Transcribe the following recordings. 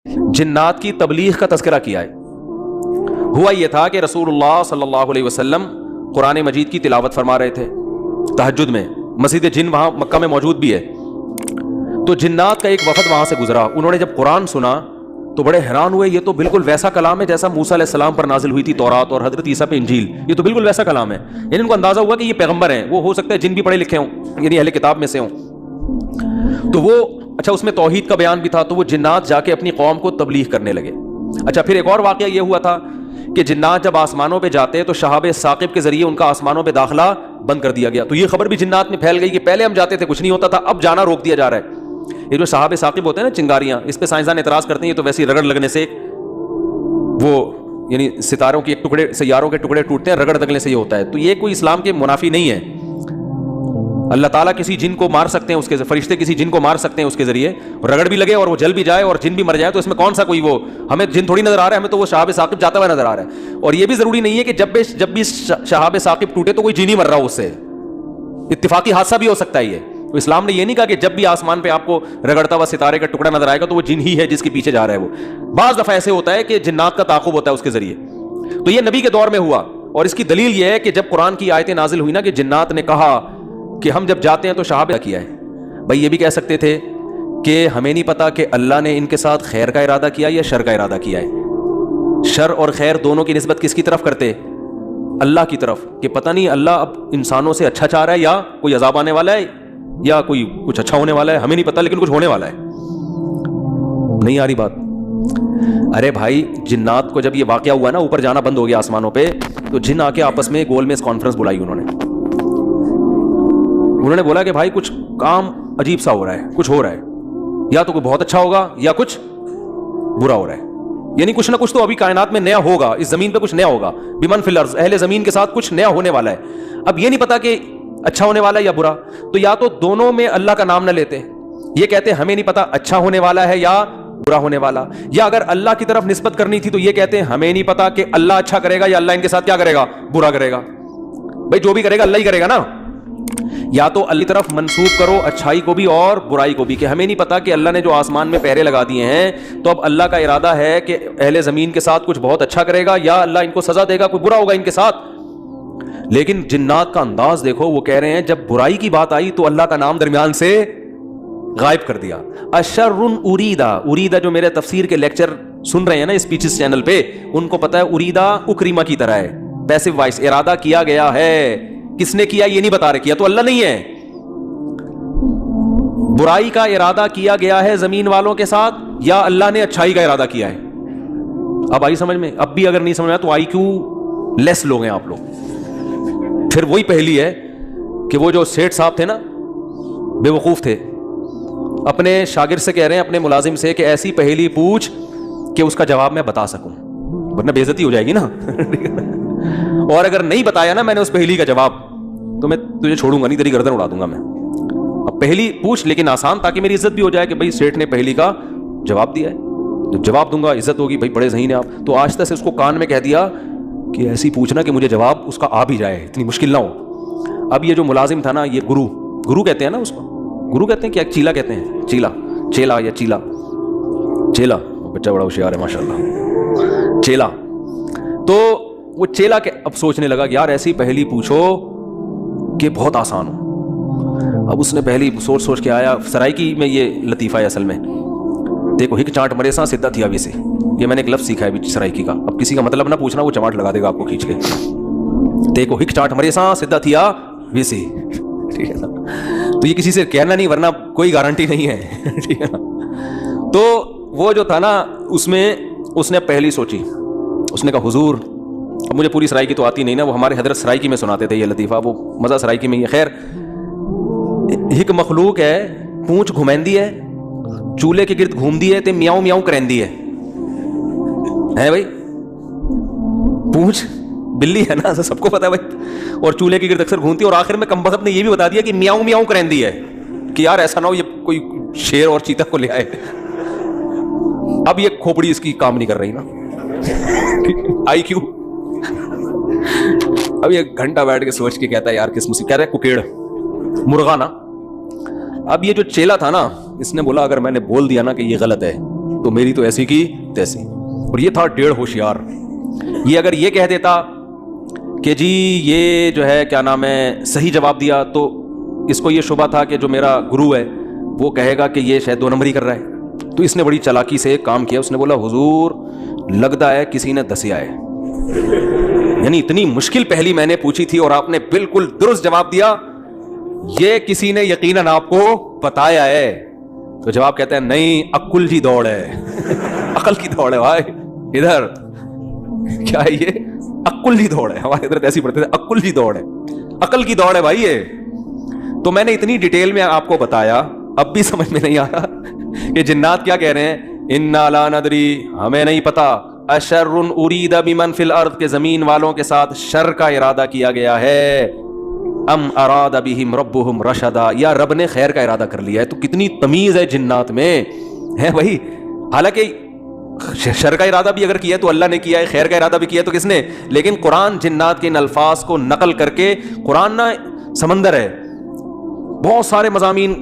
جنات کی تبلیغ کا تذکرہ کیا ہے. ہوا یہ تھا کہ رسول اللہ صلی اللہ علیہ وسلم قرآن مجید کی تلاوت فرما رہے تھے تہجد میں. مسجد جن وہاں مکہ میں موجود بھی ہے. تو جنات کا ایک وفد وہاں سے گزرا. انہوں نے جب قرآن سنا تو بڑے حیران ہوئے. یہ تو بالکل ویسا کلام ہے جیسا موسیٰ علیہ السلام پر نازل ہوئی تھی تورات اور حضرت عیسیٰ پہ انجیل. یہ تو بالکل ویسا کلام ہے. یعنی ان کو اندازہ ہوا کہ یہ پیغمبر ہیں. وہ ہو سکتا ہے جن بھی پڑھے لکھے ہوں, یعنی اہل کتاب میں سے ہوں. تو وہ اچھا اس میں توحید کا بیان بھی تھا. تو وہ جنات جا کے اپنی قوم کو تبلیغ کرنے لگے. اچھا پھر ایک اور واقعہ یہ ہوا تھا کہ جنات جب آسمانوں پہ جاتے تو شہاب ثاقب کے ذریعے ان کا آسمانوں پہ داخلہ بند کر دیا گیا. تو یہ خبر بھی جنات میں پھیل گئی کہ پہلے ہم جاتے تھے کچھ نہیں ہوتا تھا, اب جانا روک دیا جا رہا ہے. یہ جو شہاب ثاقب ہوتے ہیں نا چنگاریاں, اس پہ سائنسدان اعتراض کرتے ہیں یہ تو ویسی رگڑ لگنے سے وہ یعنی ستاروں کے ایک ٹکڑے سیاروں کے ٹکڑے ٹوٹتے ہیں, رگڑ لگنے سے یہ ہوتا ہے. تو یہ کوئی اسلام کے منافی نہیں ہے. اللہ تعالیٰ کسی جن کو مار سکتے ہیں اس کے, فرشتے کسی جن کو مار سکتے ہیں اس کے ذریعے, رگڑ بھی لگے اور وہ جل بھی جائے اور جن بھی مر جائے. تو اس میں کون سا کوئی وہ ہمیں جن تھوڑی نظر آ رہا ہے, ہمیں تو وہ شہاب ثاقب جاتا ہوا نظر آ رہا ہے. اور یہ بھی ضروری نہیں ہے کہ جب بھی شہاب ثاقب ٹوٹے تو کوئی جن ہی مر رہا ہو, اس سے اتفاقی حادثہ بھی ہو سکتا ہے. یہ تو اسلام نے یہ نہیں کہا کہ جب بھی آسمان پہ آپ کو رگڑتا ہوا ستارے کا ٹکڑا نظر آئے گا تو وہ جن ہی ہے جس کے پیچھے جا رہا ہے. وہ بعض دفعہ ایسے ہوتا ہے کہ جنات کا تعاقب ہوتا ہے اس کے ذریعے. تو یہ نبی کے دور میں ہوا. اور اس کی دلیل یہ ہے کہ جب قرآن کی آیتیں نازل ہوئی نا کہ جنات نے کہا کہ ہم جب جاتے ہیں تو شہاب کیا ہے. بھائی یہ بھی کہہ سکتے تھے کہ ہمیں نہیں پتا کہ اللہ نے ان کے ساتھ خیر کا ارادہ کیا یا شر کا ارادہ کیا ہے. شر اور خیر دونوں کی نسبت کس کی طرف کرتے؟ اللہ کی طرف. کہ پتہ نہیں اللہ اب انسانوں سے اچھا چاہ رہا ہے یا کوئی عذاب آنے والا ہے یا کوئی کچھ اچھا ہونے والا ہے, ہمیں نہیں پتا لیکن کچھ ہونے والا ہے. نہیں آ رہی بات؟ ارے بھائی جنات کو جب یہ واقعہ ہوا نا, اوپر جانا بند ہو گیا آسمانوں پہ, تو جن آ کے آپس میں گول میں کانفرنس بلائی. انہوں نے بولا کہ بھائی کچھ کام عجیب سا ہو رہا ہے, کچھ ہو رہا ہے, یا تو کوئی بہت اچھا ہوگا یا کچھ برا ہو رہا ہے. یعنی کچھ نہ کچھ تو ابھی کائنات میں نیا ہوگا, اس زمین پہ کچھ نیا ہوگا. بمن فی الارض, اہل زمین کے ساتھ کچھ نیا ہونے والا ہے. اب یہ نہیں پتا کہ اچھا ہونے والا ہے یا برا. تو یا تو دونوں میں اللہ کا نام نہ لیتے, یہ کہتے ہمیں نہیں پتا اچھا ہونے والا ہے یا برا ہونے والا. یا اگر اللہ کی طرف نسبت کرنی تھی تو یہ کہتے ہیں ہمیں نہیں پتا کہ اللہ اچھا کرے گا یا اللہ ان کے ساتھ کیا کرے گا, برا کرے گا. بھائی جو بھی کرے گا اللہ ہی کرے گا نا. یا تو اللہ کی طرف منسوب کرو اچھائی کو بھی اور برائی کو بھی, کہ ہمیں نہیں پتا کہ اللہ نے جو آسمان میں پہرے لگا دیے ہیں تو اب اللہ کا ارادہ ہے کہ اہل زمین کے ساتھ کچھ بہت اچھا کرے گا یا اللہ ان کو سزا دے گا, کوئی برا ہوگا ان کے ساتھ. لیکن جنات کا انداز دیکھو, وہ کہہ رہے ہیں جب برائی کی بات آئی تو اللہ کا نام درمیان سے غائب کر دیا. اشر اریدا, اریدا جو میرے تفسیر کے لیکچر سن رہے ہیں نا اسپیچز چینل پہ, ان کو پتا ہے اریدا اکریما کی طرح ہے, پیسو وائس, ارادہ کیا گیا ہے. کس نے کیا یہ نہیں بتا رہے, کیا تو اللہ نہیں ہے. برائی کا ارادہ کیا گیا ہے زمین والوں کے ساتھ یا اللہ نے اچھائی کا ارادہ کیا ہے. اب آئی سمجھ میں؟ اب بھی اگر نہیں سمجھ میں تو آئی کیو لیس لوگ ہیں آپ لوگ. پھر وہی پہلی ہے کہ وہ جو سیٹھ صاحب تھے نا, بے وقوف تھے, اپنے شاگرد سے کہہ رہے ہیں, اپنے ملازم سے, کہ ایسی پہلی پوچھ کہ اس کا جواب میں بتا سکوں, ورنہ بے عزتی ہو جائے گی نا. اور اگر نہیں بتایا نا میں نے اس پہلی کا جواب تو میں تجھے چھوڑوں گا نہیں, تیری گردن اڑا دوں گا میں. اب پہلی پوچھ لیکن آسان, تاکہ میری عزت بھی ہو جائے کہ بھائی سیٹھ نے پہلی کا جواب دیا ہے, جب جواب دوں گا عزت ہوگی, بھائی بڑے ذہین ہیں آپ. تو آہستہ سے اس کو کان میں کہہ دیا کہ ایسی پوچھنا کہ مجھے جواب اس کا آ بھی جائے, اتنی مشکل نہ ہو. اب یہ جو ملازم تھا نا, یہ گرو کہتے ہیں نا اس کو, گرو کہتے ہیں کیا چیلا کہتے ہیں, چیلا یا چیلا, بچہ بڑا ہوشیار ہے ماشاء اللہ, چیلا. تو وہ چیلا کے اب سوچنے لگا کہ یار ایسی پہلی پوچھو کہ بہت آسان ہو. اب اس نے پہلی سوچ کے آیا. سرائکی میں یہ لطیفہ ہے اصل میں, دیکھو ہک چانٹ مرے سا سدھا تھیا ویسے, یہ میں نے ایک لفظ سیکھا ہے سرائکی کا. اب کسی کا مطلب نہ پوچھنا, وہ چماٹ لگا دے گا آپ کو کھینچ کے. دیکھو ہک چانٹ مرے سا سدھا تھیا ویسے, ٹھیک ہے نا. تو یہ کسی سے کہنا نہیں, ورنہ کوئی گارنٹی نہیں ہے, ٹھیک ہے نا. تو وہ جو تھا نا, اس میں اس نے پہلی سوچی, اس نے کہا حضور, اب مجھے پوری سرائکی تو آتی نہیں نا, وہ ہمارے حضرت سرائکی میں سناتے تھے یہ لطیفہ, وہ مزہ سرائکی میں. یہ خیر ایک مخلوق ہے, پونچھ گھمیندی ہے, چولہے کے گرد گھومدی ہے تے میاؤں میاؤں کرندی ہے بھائی. پونچھ بلی ہے نا, سب کو پتا ہے بھائی, اور چولہے کے گرد اکثر گھومتی ہے, اور آخر میں کم بخت نے یہ بھی بتا دیا کہ میاؤں میاؤں کرندی ہے, کہ یار ایسا نہ ہو یہ کوئی شیر اور چیتا کو لے آئے. اب یہ کھوپڑی اس کی کام نہیں کر رہی نا, آئی کیوں. اب یہ گھنٹہ بیٹھ کے سوچ کے کہتا ہے یار کس مصیبت, کہہ رہا ہے ککیڑ مرغا نا. اب یہ جو چیلا تھا نا, اس نے بولا اگر میں نے بول دیا نا کہ یہ غلط ہے تو میری تو ایسی کی تیسی. اور یہ تھا 1.5 ہوشیار. یہ اگر یہ کہہ دیتا کہ جی یہ جو ہے کیا نام ہے صحیح جواب دیا, تو اس کو یہ شبہ تھا کہ جو میرا گرو ہے وہ کہے گا کہ یہ شاید 2 نمبری کر رہا ہے. تو اس نے بڑی چالاکی سے ایک کام کیا, اس نے بولا حضور لگتا ہے کسی نے دسیا ہے. یعنی اتنی مشکل پہلی میں نے پوچھی تھی اور آپ نے بالکل درست جواب دیا, یہ کسی نے یقیناً آپ کو بتایا ہے. تو جواب کہتے ہیں نہیں, عقل کی دوڑ ہے. عقل کی دوڑ ہے بھائی, ادھر کیا ہے یہ عقل کی دوڑ ہے. ہمارے ادھر ایسی پڑھتے تھے عقل کی دوڑ ہے, عقل کی دوڑ ہے بھائی یہ. تو میں نے اتنی ڈیٹیل میں آپ کو بتایا, اب بھی سمجھ میں نہیں آ رہا کہ جنات کیا کہہ رہے ہیں, انا لا ندری, ہمیں نہیں پتا, اشر ارید بمن فی الارض, کے زمین والوں کے ساتھ شر کا ارادہ کیا گیا ہے, ام اراد بہم ربہم رشدا, یا رب نے خیر کا ارادہ کر لیا ہے. تو کتنی تمیز ہے جنات میں ہے بھائی. حالانکہ شر کا ارادہ بھی اگر کیا ہے تو اللہ نے کیا ہے, خیر کا ارادہ بھی کیا ہے تو کس نے. لیکن قرآن جنات کے ان الفاظ کو نقل کر کے, قرآن نا سمندر ہے, بہت سارے مضامین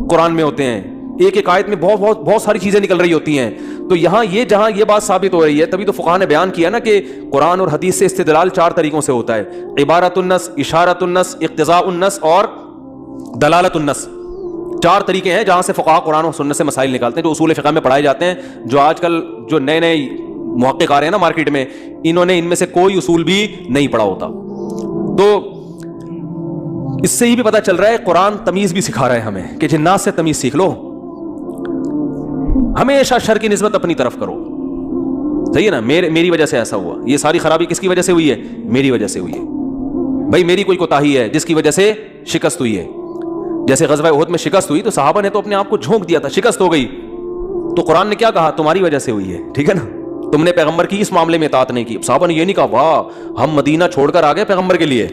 قرآن میں ہوتے ہیں, ایک ایک آیت میں بہت ساری چیزیں نکل رہی ہوتی ہیں. تو یہاں یہ جہاں یہ بات ثابت ہو رہی ہے, تبھی تو فقہاء نے بیان کیا نا کہ قرآن اور حدیث سے استدلال 4 طریقوں سے ہوتا ہے, عبارت النص, اشارت النص, اقتضاء النص اور دلالت النص. 4 طریقے ہیں جہاں سے فقہاء قرآن اور سنت سے مسائل نکالتے ہیں, جو اصول فقہ میں پڑھائے جاتے ہیں. جو آج کل جو نئے محقق آ رہے ہیں نا مارکیٹ میں, انہوں نے ان میں سے کوئی اصول بھی نہیں پڑھا ہوتا. تو اس سے یہ بھی پتہ چل رہا ہے قرآن تمیز بھی سکھا رہا ہے ہمیں کہ جنات سے تمیز سیکھ لو, ہمیشہ شر کی نسبت اپنی طرف کرو. صحیح ہے نا, میری وجہ سے ایسا ہوا, یہ ساری خرابی کس کی وجہ سے ہوئی ہے, میری وجہ سے ہوئی ہے. بھائی میری کوئی کوتاہی ہے جس کی وجہ سے شکست ہوئی ہے. جیسے غزوہ احد میں شکست ہوئی تو صحابہ نے تو اپنے آپ کو جھونک دیا تھا, شکست ہو گئی, تو قرآن نے کیا کہا, تمہاری وجہ سے ہوئی ہے. ٹھیک ہے نا, تم نے پیغمبر کی اس معاملے میں اطاعت نہیں کی. صحابہ نے یہ نہیں کہا واہ ہم مدینہ چھوڑ کر آ گئے پیغمبر کے لیے,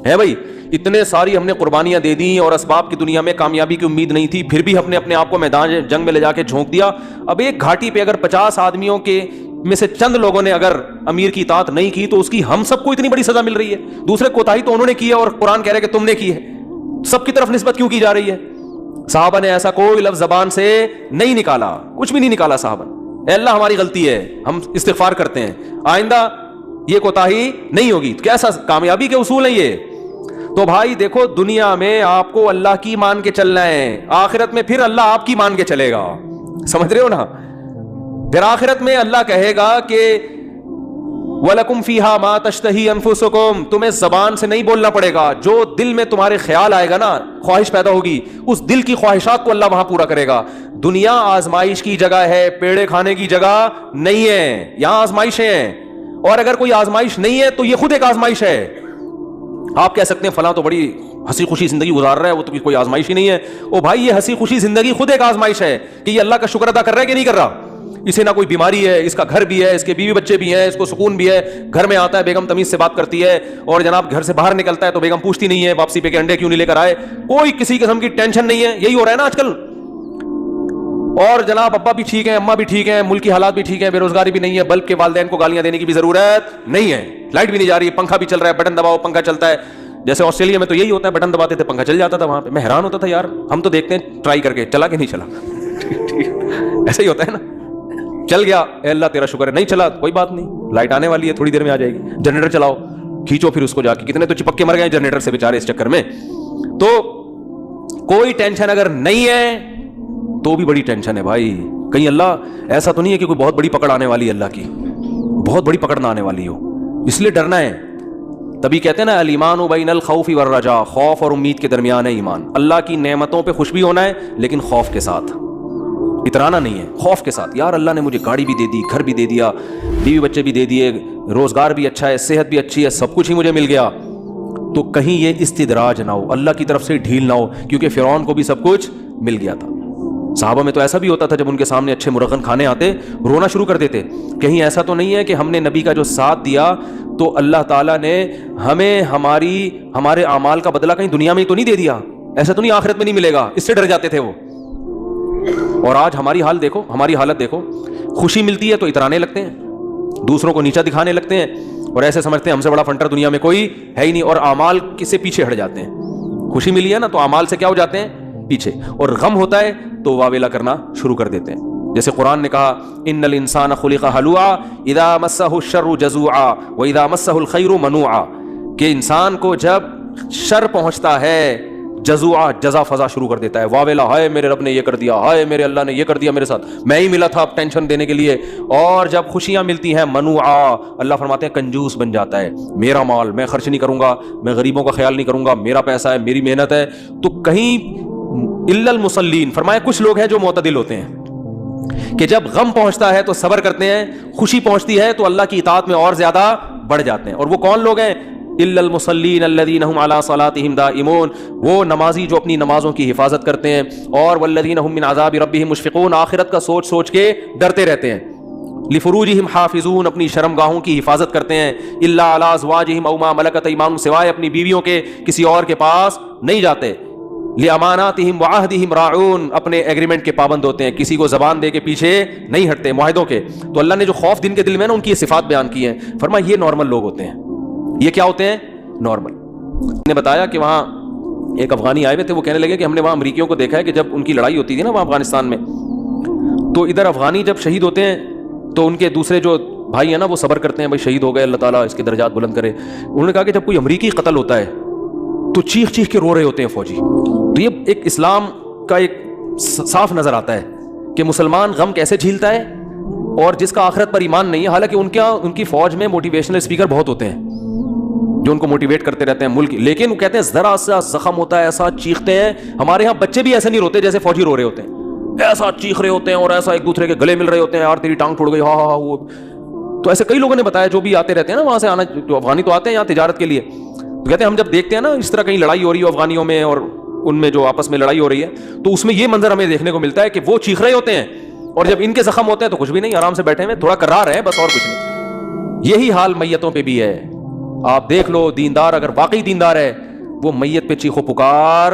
ہے بھائی اتنے ساری ہم نے قربانیاں دے دیں اور اسباب کی دنیا میں کامیابی کی امید نہیں تھی, پھر بھی ہم نے اپنے آپ کو میدان جنگ میں لے جا کے جھونک دیا. اب ایک گھاٹی پہ اگر 50 آدمیوں کے میں سے چند لوگوں نے اگر امیر کی اطاعت نہیں کی تو اس کی ہم سب کو اتنی بڑی سزا مل رہی ہے. دوسرے کوتاہی تو انہوں نے کی ہے اور قرآن کہہ رہا ہے کہ تم نے کی ہے, سب کی طرف نسبت کیوں کی جا رہی ہے. صحابہ نے ایسا کوئی لفظ زبان سے نہیں نکالا, کچھ بھی نہیں نکالا صحابہ. اے اللہ ہماری غلطی ہے, ہم استغفار کرتے ہیں, آئندہ یہ کوتاہی نہیں ہوگی. کیسا کامیابی کے اصول ہیں یہ. تو بھائی دیکھو, دنیا میں آپ کو اللہ کی مان کے چلنا ہے, آخرت میں پھر اللہ آپ کی مان کے چلے گا. سمجھ رہے ہو نا, پھر آخرت میں اللہ کہے گا کہ وَلَكُمْ فِيهَا مَا تَشْتَهِي أَنفُسُكُمْ, تمہیں زبان سے نہیں بولنا پڑے گا, جو دل میں تمہارے خیال آئے گا نا, خواہش پیدا ہوگی, اس دل کی خواہشات کو اللہ وہاں پورا کرے گا. دنیا آزمائش کی جگہ ہے, پیڑے کھانے کی جگہ نہیں ہے. یہاں آزمائشیں ہیں, اور اگر کوئی آزمائش نہیں ہے تو یہ خود ایک آزمائش ہے. آپ کہہ سکتے ہیں فلاں تو بڑی ہنسی خوشی زندگی گزار رہا ہے, وہ تو کوئی آزمائش ہی نہیں ہے. او بھائی یہ ہنسی خوشی زندگی خود ایک آزمائش ہے کہ یہ اللہ کا شکر ادا کر رہا ہے کہ نہیں کر رہا. اسے نہ کوئی بیماری ہے, اس کا گھر بھی ہے, اس کے بیوی بچے بھی ہیں, اس کو سکون بھی ہے, گھر میں آتا ہے بیگم تمیز سے بات کرتی ہے, اور جناب گھر سے باہر نکلتا ہے تو بیگم پوچھتی نہیں ہے واپسی پہ کہ انڈے کیوں نہیں لے کر آئے, کوئی کسی قسم کی ٹینشن نہیں ہے. یہی ہو رہا ہے نا آج کل. اور جناب ابا بھی ٹھیک ہیں, اماں بھی ٹھیک ہیں, ملک کی حالات بھی ٹھیک ہیں, بے روزگاری بھی نہیں ہے, بلکہ والدین کو گالیاں دینے کی بھی ضرورت نہیں ہے, لائٹ بھی نہیں جا رہی, پنکھا بھی چل رہا ہے, بٹن دباؤ پنکھا چلتا ہے. جیسے آسٹریلیا میں تو یہی ہوتا ہے, بٹن دباتے تھے پنکھا چل جاتا تھا. وہاں پہ میں حیران ہوتا تھا, یار ہم تو دیکھتے ہیں ٹرائی کر کے, چلا کہ نہیں چلا. ایسا ہی ہوتا ہے نا, چل گیا اے اللہ تیرا شکر ہے, نہیں چلا کوئی بات نہیں, لائٹ آنے والی ہے تھوڑی دیر میں آ جائے گی. جنریٹر چلاؤ, کھینچو پھر اس کو جا کے, کتنے تو چپک کے مر گئے جنریٹر سے بیچارے اس چکر میں. تو کوئی ٹینشن اگر نہیں ہے تو بھی بڑی ٹینشن ہے بھائی. کہیں اللہ ایسا تو نہیں ہے کہ کوئی بہت بڑی پکڑ آنے والی ہے, اللہ کی بہت بڑی پکڑ نہ آنے والی ہو, اس لیے ڈرنا ہے. تبھی کہتے ہیں نا الایمان بین الخوف والرجاء, خوف اور امید کے درمیان ہے ایمان. اللہ کی نعمتوں پہ خوش بھی ہونا ہے لیکن خوف کے ساتھ, اترانا نہیں ہے, خوف کے ساتھ. یار اللہ نے مجھے گاڑی بھی دے دی, گھر بھی دے دیا, بیوی بچے بھی دے دیے, روزگار بھی اچھا ہے, صحت بھی اچھی ہے, سب کچھ ہی مجھے مل گیا, تو کہیں یہ استدراج نہ ہو, اللہ کی طرف سے ڈھیل نہ ہو, کیونکہ فرعون کو بھی سب کچھ مل گیا تھا. صحابہ میں تو ایسا بھی ہوتا تھا جب ان کے سامنے اچھے مرغن کھانے آتے رونا شروع کر دیتے. کہیں ایسا تو نہیں ہے کہ ہم نے نبی کا جو ساتھ دیا تو اللہ تعالیٰ نے ہمیں ہمارے اعمال کا بدلہ کہیں دنیا میں ہی تو نہیں دے دیا, ایسا تو نہیں آخرت میں نہیں ملے گا, اس سے ڈر جاتے تھے وہ. اور آج ہماری حال دیکھو, ہماری حالت دیکھو, خوشی ملتی ہے تو اترانے لگتے ہیں, دوسروں کو نیچا دکھانے لگتے ہیں, اور ایسے سمجھتے ہیں ہم سے بڑا فنٹر دنیا میں کوئی ہے ہی نہیں, اور اعمال سے پیچھے ہٹ جاتے ہیں. خوشی ملی ہے نا تو اعمال سے کیا ہو جاتے ہیں, پیچھے, اور غم ہوتا ہے تو واویلا کرنا شروع کر دیتے ہیں. جیسے قرآن نے کہا ان الانسان خلق ہلوعا اذا مسہ الشر جزوعا واذا مسہ الخیر منوعا، کہ انسان کو جب شر پہنچتا ہے جزوعا، جزا فضا شروع کر دیتا ہے، واویلا، ہائے میرے رب نے یہ کر دیا، ہائے میرے اللہ نے یہ کر دیا میرے ساتھ، میں ہی ملا تھا ٹینشن دینے کے لیے۔ اور جب خوشیاں ملتی ہیں منوعا، اللہ فرماتے ہیں کنجوس بن جاتا ہے، میرا مال میں خرچ نہیں کروں گا، میں غریبوں کا خیال نہیں کروں گا، میرا پیسہ ہے، میری محنت ہے۔ تو کہیں الا المصلین فرمایا کچھ لوگ ہیں جو معتدل ہوتے ہیں کہ جب غم پہنچتا ہے تو صبر کرتے ہیں، خوشی پہنچتی ہے تو اللہ کی اطاعت میں اور زیادہ بڑھ جاتے ہیں۔ اور وہ کون لوگ ہیں؟ الا المصلین الذین هم علی صلاتهم دائمون، وہ نمازی جو اپنی نمازوں کی حفاظت کرتے ہیں، اور والذین هم من عذاب ربهم مشفقون، آخرت کا سوچ سوچ کے ڈرتے رہتے ہیں۔ لفروجہم حافظون، اپنی شرمگاہوں کی حفاظت کرتے ہیں، الا علی ازواجہم او ما ملکت ایمانہم، سوائے اپنی بیویوں کے کسی اور کے پاس نہیں جاتے۔ لِأَمَانَاتِهِمْ وَعَهْدِهِمْ رَاعُونَ، اپنے ایگریمنٹ کے پابند ہوتے ہیں، کسی کو زبان دے کے پیچھے نہیں ہٹتے معاہدوں کے۔ تو اللہ نے جو خوف دن کے دل میں نا ان کی یہ صفات بیان کی ہیں، فرمایا یہ نارمل لوگ ہوتے ہیں۔ یہ کیا ہوتے ہیں؟ نارمل۔ نے بتایا کہ وہاں ایک افغانی آئے ہوئے تھے، وہ کہنے لگے کہ ہم نے وہاں امریکیوں کو دیکھا ہے کہ جب ان کی لڑائی ہوتی تھی نا وہاں افغانستان میں، تو ادھر افغانی جب شہید ہوتے ہیں تو ان کے دوسرے جو بھائی ہیں نا وہ صبر کرتے ہیں، بھائی شہید ہو گئے، اللہ تعالیٰ اس کے درجات بلند کرے۔ انہوں نے کہا کہ جب کوئی امریکی قتل ہوتا ہے تو چیخ چیخ کے رو رہے ہوتے ہیں فوجی۔ تو یہ ایک اسلام کا ایک صاف نظر آتا ہے کہ مسلمان غم کیسے جھیلتا ہے، اور جس کا آخرت پر ایمان نہیں ہے، حالانکہ ان کی فوج میں موٹیویشنل اسپیکر بہت ہوتے ہیں جو ان کو موٹیویٹ کرتے رہتے ہیں ملک، لیکن وہ کہتے ہیں ذرا سا زخم ہوتا ہے ایسا چیختے ہیں۔ ہمارے ہاں بچے بھی ایسے نہیں روتے جیسے فوجی رو رہے ہوتے ہیں، ایسا چیخ رہے ہوتے ہیں اور ایسا ایک دوسرے کے گلے مل رہے ہوتے ہیں، یار تیری ٹانگ ٹوٹ گئی، ہاں ہاں وہ۔ تو ایسے کئی لوگوں نے بتایا جو بھی آتے رہتے ہیں نا وہاں سے، آنا جو افغانی تو آتے ہیں یہاں تجارت کے لیے، تو کہتے ہیں ہم جب دیکھتے ہیں نا اس طرح کہیں لڑائی ہو رہی ہو افغانیوں میں اور ان میں جو آپس میں لڑائی ہو رہی ہے، تو اس میں یہ منظر ہمیں دیکھنے کو ملتا ہے کہ وہ چیخ رہے ہوتے ہیں، اور جب ان کے زخم ہوتے ہیں تو کچھ بھی نہیں، آرام سے بیٹھے ہوئے تھوڑا کرار ہے بس، اور کچھ نہیں۔ یہی حال میتوں پہ بھی ہے۔ آپ دیکھ لو، دیندار اگر واقعی دیندار ہے وہ میت پہ چیخو پکار